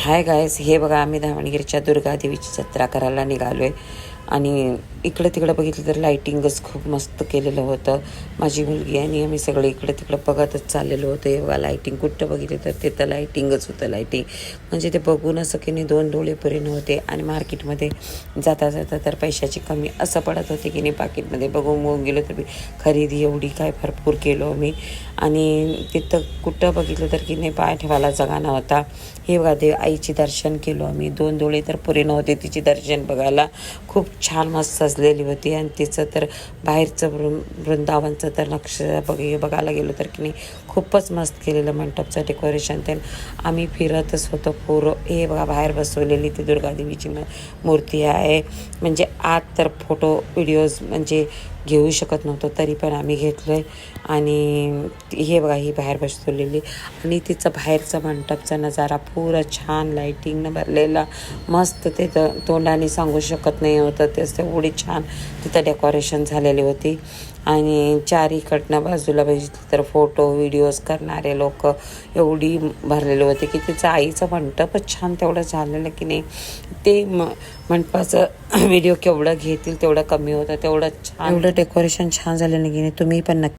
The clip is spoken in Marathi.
हाय गायस, हे बघा आम्ही धामणगिरीच्या दुर्गादेवीची जत्रा करायला निघालो आहे. आणि इकडं तिकडं बघितलं तर लाईटिंगच खूप मस्त केलेलं होतं. माझी मुलगी आणि आम्ही सगळे इकडं तिकडं बघतच चाललेलो होतं. हे बघा लाईटिंग कुठं बघितलं तर तिथं लाईटिंगच होतं. लाईटिंग म्हणजे ते बघून असं की नाही दोन डोळे पुरे नव्हते. आणि मार्केटमध्ये जाता जाता तर पैशाची कमी असं पडत होते की नाही. पाकिटमध्ये बघून गेलो तर खरेदी एवढी काय भरपूर केलो आम्ही. आणि तिथं कुठं बघितलं तर की नाही पाय ठेवायला जागा नव्हता. हे बघा देव आईची दर्शन केलो आम्ही. दोन डोळे तर पुरे नव्हते तिची दर्शन बघायला. खूप छान मस्त सजलेली होती. आणि तिचं तर बाहेरचं वृंदावनचं तर नक्षं बघायला गेलो तर की नाही खूपच मस्त केलेलं मंडपचं डेकोरेशन. ते आम्ही फिरतच होतो पूर्ण. हे बघा बाहेर बसवलेली ती दुर्गादेवीची मूर्ती आहे. म्हणजे आत तर फोटो व्हिडिओज म्हणजे घेऊ शकत नव्हतो तरी पण आम्ही घेतलो आहे. आणि हे बघा ही बाहेर बसवलेली आणि तिचं बाहेरचं मंडपचा नजारा पुरा छान लाईटिंगनं भरलेला मस्त. ते तोंडाने सांगू शकत नाही होतं. तेच एवढी छान तिथं डेकोरेशन झालेली होती. आणि चारीकडनं बाजूला बघितलं तर फोटो व्हिडिओज करणारे लोक एवढी भरलेले होते की तिचं आईचं मंडपच छान तेवढं झालेलं की नाही. ते मंडपाचं व्हिडिओ केवढं घेतील तेवढं कमी होतं. तेवढं छान एवढं डेकोरेशन छान झालेलं की नाही. तुम्ही पण नक्की